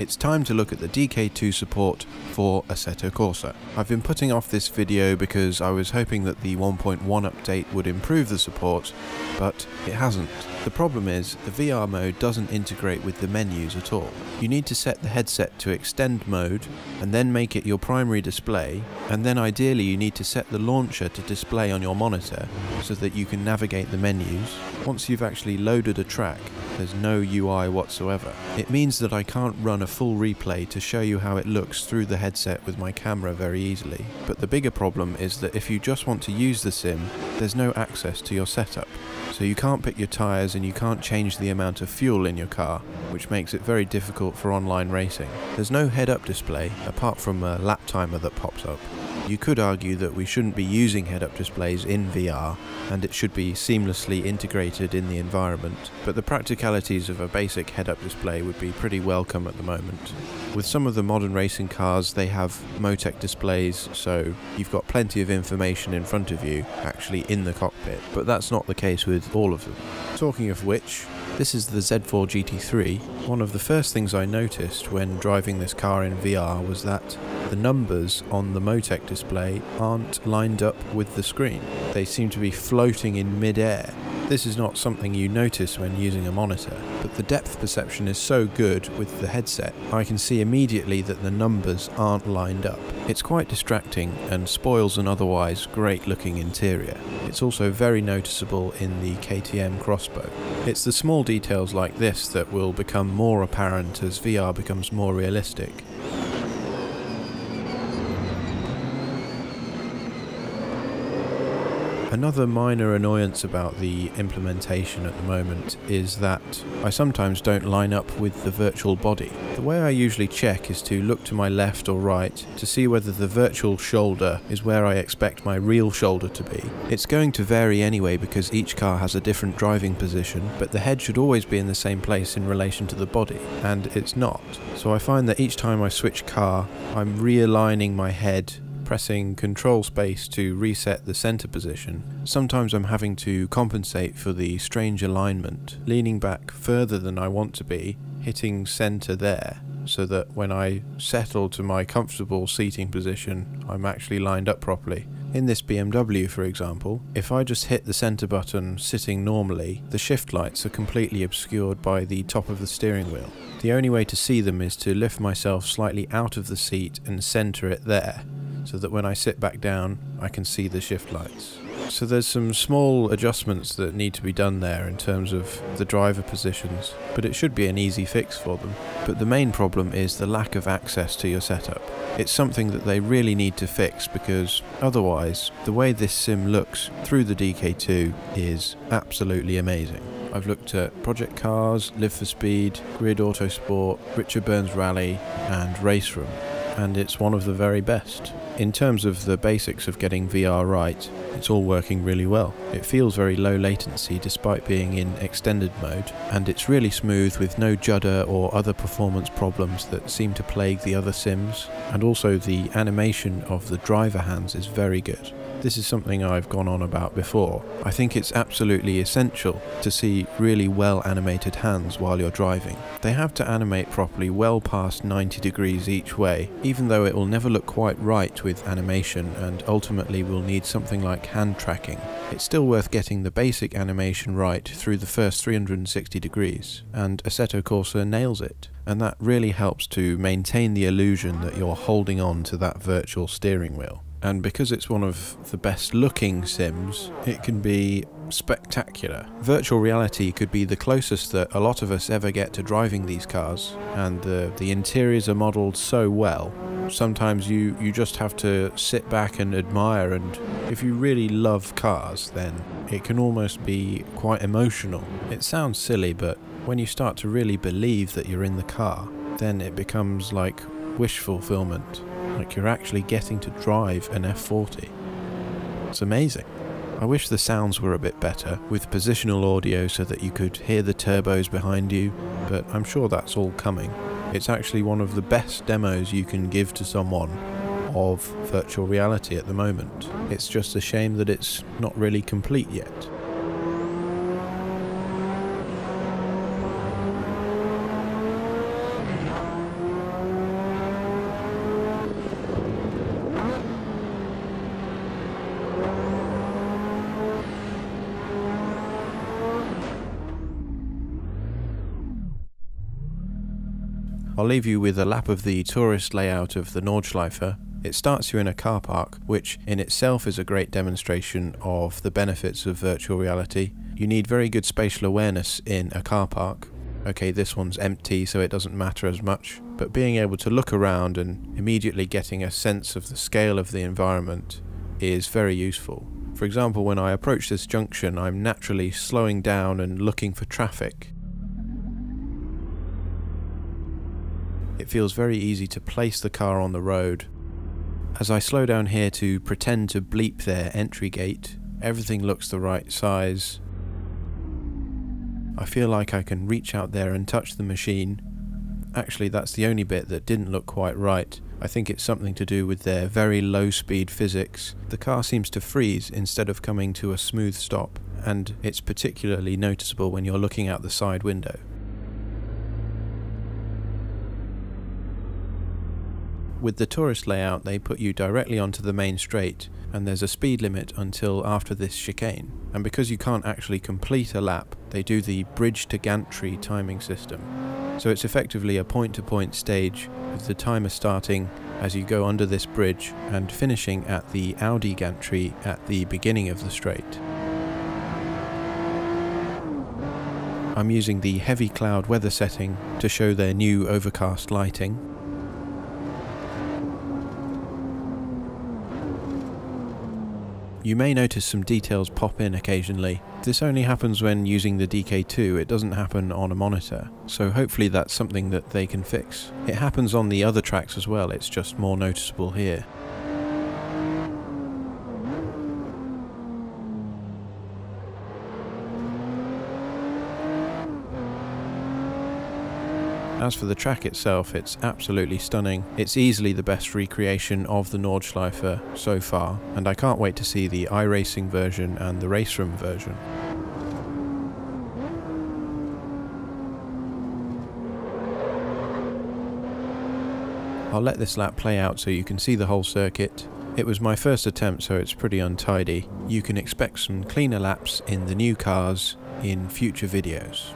it's time to look at the DK2 support for Assetto Corsa. I've been putting off this video because I was hoping that the 1.1 update would improve the support, but it hasn't. The problem is, the VR mode doesn't integrate with the menus at all. You need to set the headset to extend mode, and then make it your primary display, and then ideally you need to set the launcher to display on your monitor, so that you can navigate the menus. Once you've actually loaded a track, there's no UI whatsoever. It means that I can't run a full replay to show you how it looks through the headset with my camera very easily. But the bigger problem is that if you just want to use the sim, there's no access to your setup. So you can't pick your tyres and you can't change the amount of fuel in your car, which makes it very difficult for online racing. There's no head-up display, apart from a lap timer that pops up. You could argue that we shouldn't be using head-up displays in VR, and it should be seamlessly integrated in the environment, but the practicalities of a basic head-up display would be pretty welcome at the moment. With some of the modern racing cars, they have Motec displays, so you've got plenty of information in front of you, actually in the cockpit, but that's not the case with all of them. Talking of which, this is the Z4 GT3. One of the first things I noticed when driving this car in VR was that the numbers on the Motec display aren't lined up with the screen. They seem to be floating in mid-air. This is not something you notice when using a monitor, but the depth perception is so good with the headset, I can see immediately that the numbers aren't lined up. It's quite distracting and spoils an otherwise great looking interior. It's also very noticeable in the KTM crossbow. It's the small details like this that will become more apparent as VR becomes more realistic. Another minor annoyance about the implementation at the moment is that I sometimes don't line up with the virtual body. The way I usually check is to look to my left or right to see whether the virtual shoulder is where I expect my real shoulder to be. It's going to vary anyway because each car has a different driving position, but the head should always be in the same place in relation to the body, and it's not. So I find that each time I switch car, I'm realigning my head, pressing control space to reset the center position. Sometimes I'm having to compensate for the strange alignment, leaning back further than I want to be, hitting center there, so that when I settle to my comfortable seating position, I'm actually lined up properly. In this BMW, for example, if I just hit the center button sitting normally, the shift lights are completely obscured by the top of the steering wheel. The only way to see them is to lift myself slightly out of the seat and center it there, so that when I sit back down, I can see the shift lights. So there's some small adjustments that need to be done there in terms of the driver positions, but it should be an easy fix for them. But the main problem is the lack of access to your setup. It's something that they really need to fix because otherwise, the way this sim looks through the DK2 is absolutely amazing. I've looked at Project Cars, Live for Speed, Grid Autosport, Richard Burns Rally and Race Room, and it's one of the very best. In terms of the basics of getting VR right, it's all working really well. It feels very low latency despite being in extended mode, and it's really smooth with no judder or other performance problems that seem to plague the other sims, and also the animation of the driver hands is very good. This is something I've gone on about before. I think it's absolutely essential to see really well animated hands while you're driving. They have to animate properly well past 90 degrees each way, even though it will never look quite right with animation and ultimately will need something like hand tracking. It's still worth getting the basic animation right through the first 360 degrees, and Assetto Corsa nails it. And that really helps to maintain the illusion that you're holding on to that virtual steering wheel. And because it's one of the best looking sims, it can be spectacular. Virtual reality could be the closest that a lot of us ever get to driving these cars, and the interiors are modelled so well. Sometimes you just have to sit back and admire, and if you really love cars, then it can almost be quite emotional. It sounds silly, but when you start to really believe that you're in the car, then it becomes like wish fulfillment. Like you're actually getting to drive an F40. It's amazing. I wish the sounds were a bit better, with positional audio so that you could hear the turbos behind you, but I'm sure that's all coming. It's actually one of the best demos you can give to someone of virtual reality at the moment. It's just a shame that it's not really complete yet. I'll leave you with a lap of the tourist layout of the Nordschleife. It starts you in a car park, which in itself is a great demonstration of the benefits of virtual reality. You need very good spatial awareness in a car park. Okay, this one's empty, so it doesn't matter as much, but being able to look around and immediately getting a sense of the scale of the environment is very useful. For example, when I approach this junction, I'm naturally slowing down and looking for traffic. It feels very easy to place the car on the road. As I slow down here to pretend to bleep their entry gate, everything looks the right size. I feel like I can reach out there and touch the machine. Actually, that's the only bit that didn't look quite right. I think it's something to do with their very low speed physics. The car seems to freeze instead of coming to a smooth stop, and it's particularly noticeable when you're looking out the side window. With the tourist layout, they put you directly onto the main straight, and there's a speed limit until after this chicane. And because you can't actually complete a lap, they do the bridge to gantry timing system. So it's effectively a point-to-point stage, with the timer starting as you go under this bridge and finishing at the Audi gantry at the beginning of the straight. I'm using the heavy cloud weather setting to show their new overcast lighting. You may notice some details pop in occasionally. This only happens when using the DK2, it doesn't happen on a monitor, so hopefully that's something that they can fix. It happens on the other tracks as well, it's just more noticeable here. As for the track itself, it's absolutely stunning. It's easily the best recreation of the Nordschleife so far, and I can't wait to see the iRacing version and the race room version. I'll let this lap play out so you can see the whole circuit. It was my first attempt, so it's pretty untidy. You can expect some cleaner laps in the new cars in future videos.